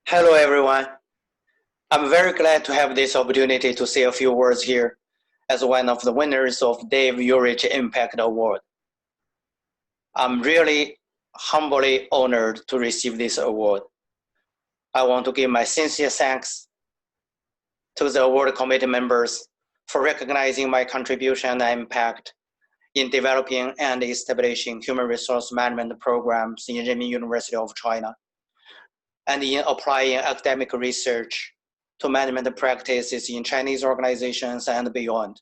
Hello, everyone. I'm very glad to have this opportunity to say a few words here as one of the winners of Dave Ulrich Impact Award. I'm really humbly honored to receive this award. I want to give my sincere thanks to the award committee members for recognizing my contribution and impact in developing and establishing human resource management programs in Renmin University of China and in applying academic research to management practices in Chinese organizations and beyond.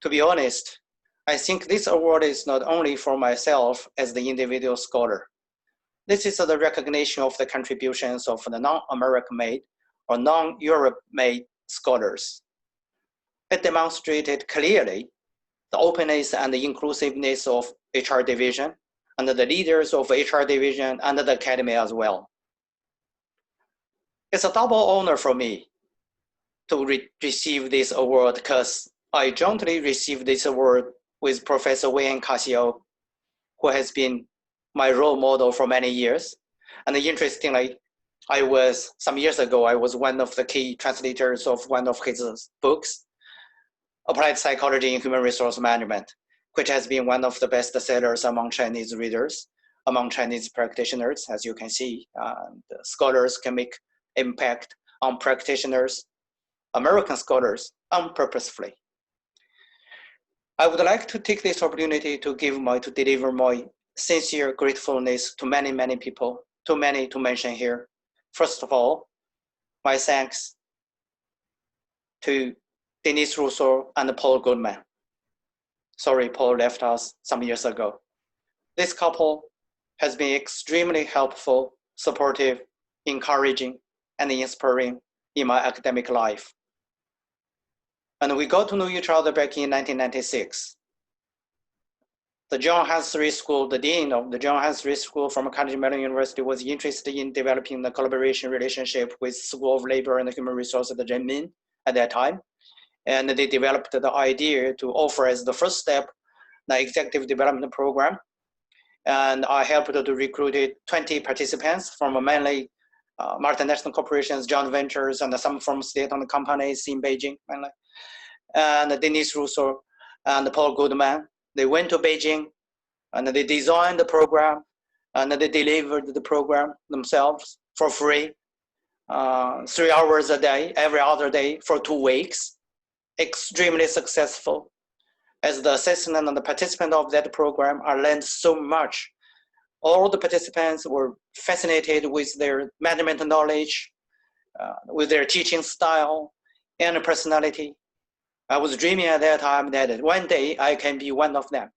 To be honest, I think this award is not only for myself as the individual scholar. This is the recognition of the contributions of the non-American-made or non-Europe-made scholars. It demonstrated clearly the openness and the inclusiveness of HR division and the leaders of HR division and the academy as well. It's a double honor for me to receive this award because I jointly received this award with Professor Wayne Casio, who has been my role model for many years. And interestingly, some years ago, I was one of the key translators of one of his books, Applied Psychology in Human Resource Management, which has been one of the best sellers among Chinese readers, among Chinese practitioners. As you can see, the scholars can make impact on practitioners, American scholars, unpurposefully. I would like to take this opportunity to deliver my sincere gratefulness to many, many people, too many to mention here. First of all, my thanks to Denise Rousseau and Paul Goodman. Sorry, Paul left us some years ago. This couple has been extremely helpful, supportive, encouraging, and inspiring in my academic life. And we got to know each other back in 1996. The John Hansley School, the dean of the John Hansley School from Carnegie Mellon University was interested in developing the collaboration relationship with School of Labor and Human Resources at Renmin at that time. And they developed the idea to offer as the first step the executive development program. And I helped to recruit 20 participants from mainly multinational corporations, joint ventures, and some from state-owned companies in Beijing mainly. And Denise Rousseau and Paul Goodman, they went to Beijing and they designed the program and they delivered the program themselves for free, 3 hours a day, every other day for 2 weeks. Extremely successful. As the assistant and the participant of that program, I learned so much. All the participants were fascinated with their management knowledge, with their teaching style and personality. I was dreaming at that time that one day I can be one of them.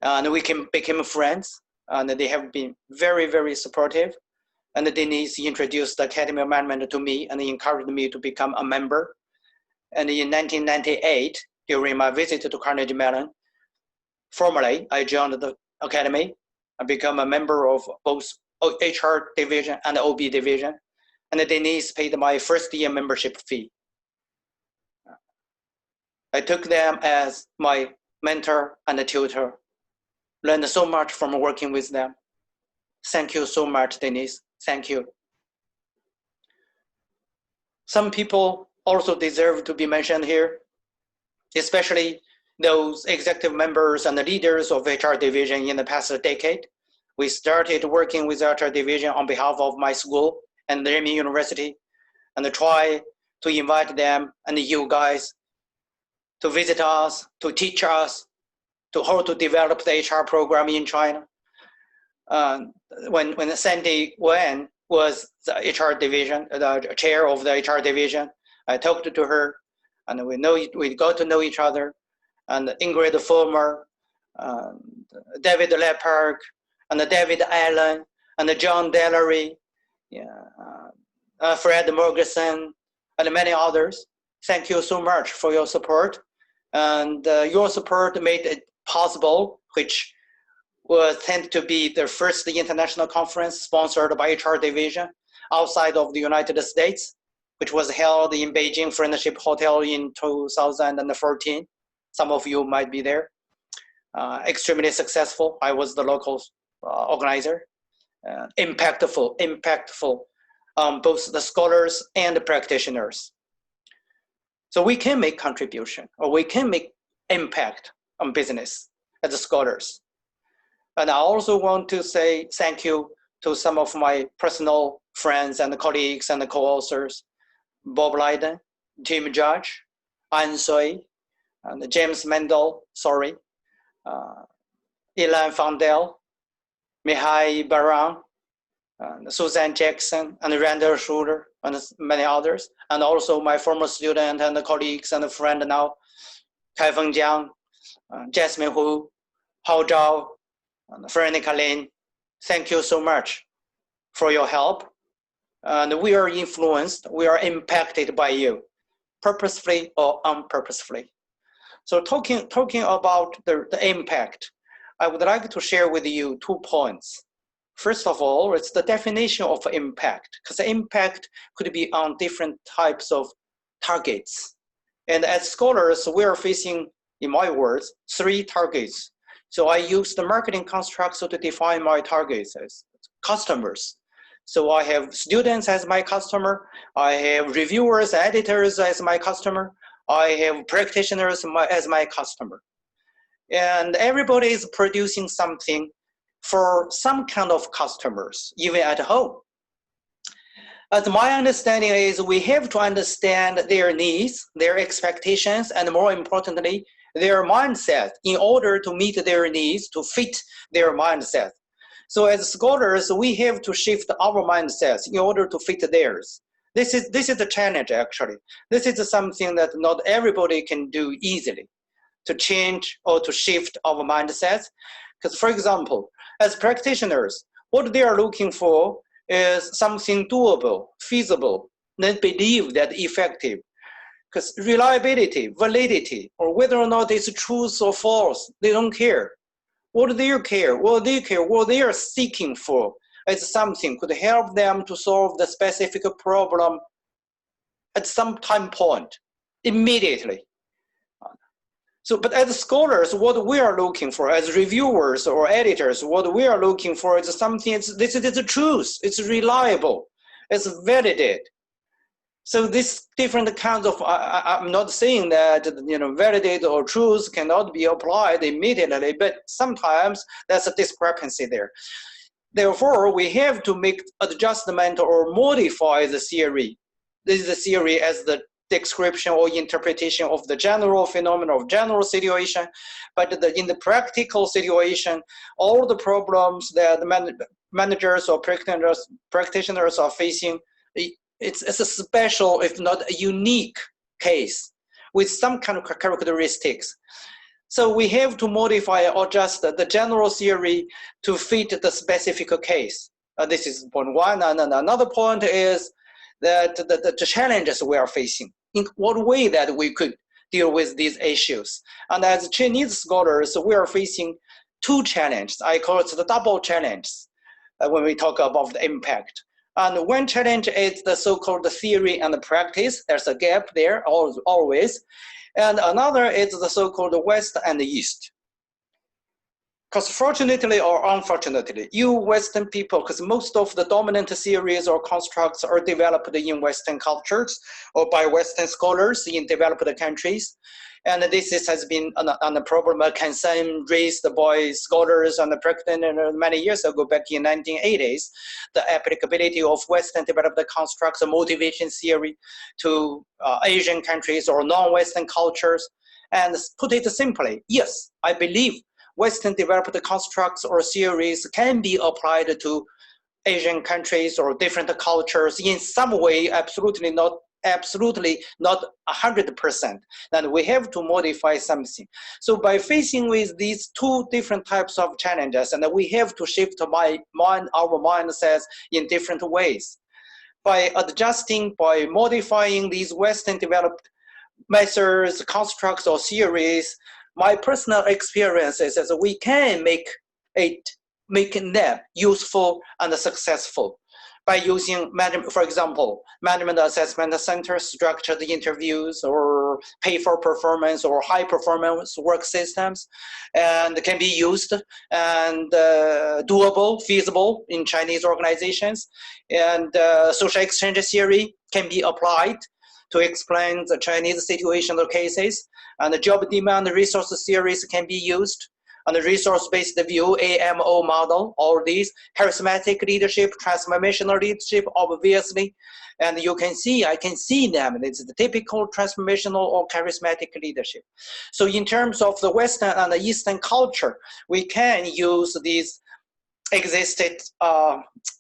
And we became friends, and they have been very, very supportive. And Denise introduced the Academy of Management to me and encouraged me to become a member. And in 1998, during my visit to Carnegie Mellon, formally, I joined the Academy. I became a member of both HR division and OB division. And Denise paid my first year membership fee. I took them as my mentor and tutor. Learned so much from working with them. Thank you so much, Denise. Thank you. Some people also deserve to be mentioned here, especially those executive members and the leaders of HR division in the past decade. We started working with HR division on behalf of my school and the Renmin University and try to invite them and you guys to visit us, to teach us, to how to develop the HR program in China. When Sandy Wen was the HR division, the chair of the HR division, I talked to her, and we got to know each other. And Ingrid Fulmer, David Lepark, and David Allen, and John Dellery, Fred Morgeson, and many others. Thank you so much for your support. And your support made it possible, which was tend to be the first international conference sponsored by HR division outside of the United States, which was held in Beijing Friendship Hotel in 2014. Some of you might be there. Extremely successful. I was the local organizer. impactful on both the scholars and the practitioners. So we can make contribution, or we can make impact on business as scholars. And I also want to say thank you to some of my personal friends and colleagues and co-authors, Bob Lydon, Tim Judge, An Sui, and James Mendel, Ilan Fandel, Mihai Baran, Suzanne Jackson, and Randall Schuler, and many others, and also my former student and colleagues and friend now, Kaifeng Jiang, Jasmine Hu, Hao Zhao, and Veronica Lin. Thank you so much for your help. And we are influenced, we are impacted by you, purposefully or unpurposefully. So talking about the impact, I would like to share with you 2 points. First of all, it's the definition of impact, because impact could be on different types of targets. And as scholars, we are facing, in my words, 3 targets. So I use the marketing constructs to define my targets as customers. So I have students as my customer, I have reviewers, editors as my customer, I have practitioners as my customer. And everybody is producing something for some kind of customers, even at home. As my understanding is, we have to understand their needs, their expectations, and more importantly, their mindset in order to meet their needs, to fit their mindset. So as scholars, we have to shift our mindsets in order to fit theirs. This is the challenge, actually. This is something that not everybody can do easily, to change or to shift our mindsets. Because for example, as practitioners, what they are looking for is something doable, feasible, then believe that effective. Because reliability, validity, or whether or not it's truth or false, they don't care. What they care, what they are seeking for is something could help them to solve the specific problem at some time point, immediately. So, but as scholars, what we are looking for, as reviewers or editors, what we are looking for is something, this is the truth, it's reliable, it's validated. So this different kinds of, I'm not saying that, validate or truth cannot be applied immediately, but sometimes there's a discrepancy there. Therefore, we have to make adjustment or modify the theory. This is the theory as the description or interpretation of the general phenomenon of general situation, but in the practical situation, all the problems that the managers or practitioners are facing, it's a special, if not a unique case with some kind of characteristics. So we have to modify or adjust the general theory to fit the specific case. This is point one. And another point is that the challenges we are facing, in what way that we could deal with these issues. And as Chinese scholars, we are facing 2 challenges. I call it the double challenge when we talk about the impact. And one challenge is the so-called theory and the practice. There's a gap there always. And another is the so-called West and East. Because fortunately or unfortunately, you Western people, because most of the dominant theories or constructs are developed in Western cultures or by Western scholars in developed countries. And this has been a problem, a concern raised by scholars and practitioners many years ago, back in 1980s, the applicability of Western developed constructs, motivation theory to Asian countries or non-Western cultures. And put it simply, yes, I believe Western developed constructs or theories can be applied to Asian countries or different cultures in some way, absolutely not 100%, then we have to modify something. So by facing with these 2 different types of challenges, and we have to shift our mindsets in different ways. By adjusting, by modifying these Western developed methods, constructs, or theories, my personal experience is that we can make them useful and successful. by using, for example, management assessment center structured interviews or pay for performance or high performance work systems, and can be used and doable, feasible in Chinese organizations. And social exchange theory can be applied to explain the Chinese situational cases, and the job demand resource theories can be used, and the resource-based view, AMO model, all these, charismatic leadership, transformational leadership, obviously, and you can see, I can see them, it's the typical transformational or charismatic leadership. So in terms of the Western and the Eastern culture, we can use these existed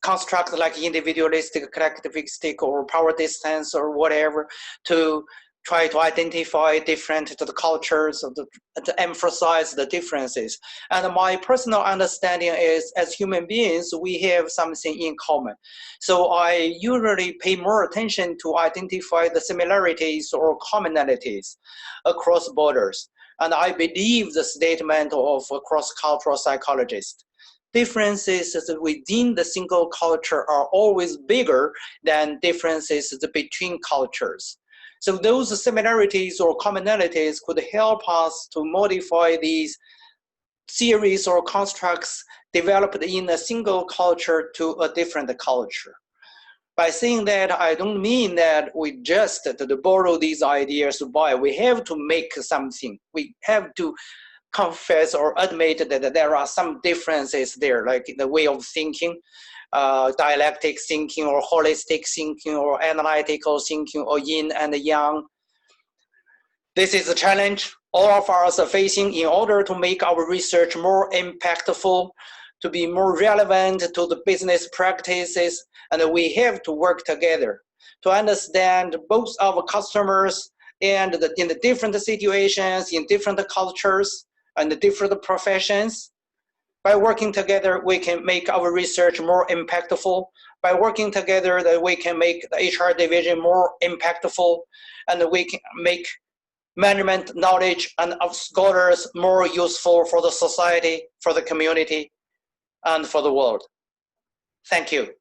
constructs like individualistic, collectivistic, or power distance, or whatever, to try to identify different the cultures, to emphasize the differences. And my personal understanding is, as human beings, we have something in common. So I usually pay more attention to identify the similarities or commonalities across borders. And I believe the statement of a cross-cultural psychologist. Differences within the single culture are always bigger than differences between cultures. So those similarities or commonalities could help us to modify these theories or constructs developed in a single culture to a different culture. By saying that, I don't mean that we just borrow these ideas by. We have to make something. We have to confess or admit that there are some differences there, like in the way of thinking, dialectic thinking or holistic thinking or analytical thinking or yin and yang. This is a challenge all of us are facing in order to make our research more impactful, to be more relevant to the business practices, and we have to work together to understand both our customers and in the different situations, in different cultures, and the different professions. By working together, we can make our research more impactful. By working together, that we can make the HR division more impactful, and we can make management knowledge and of scholars more useful for the society, for the community, and for the world. Thank you.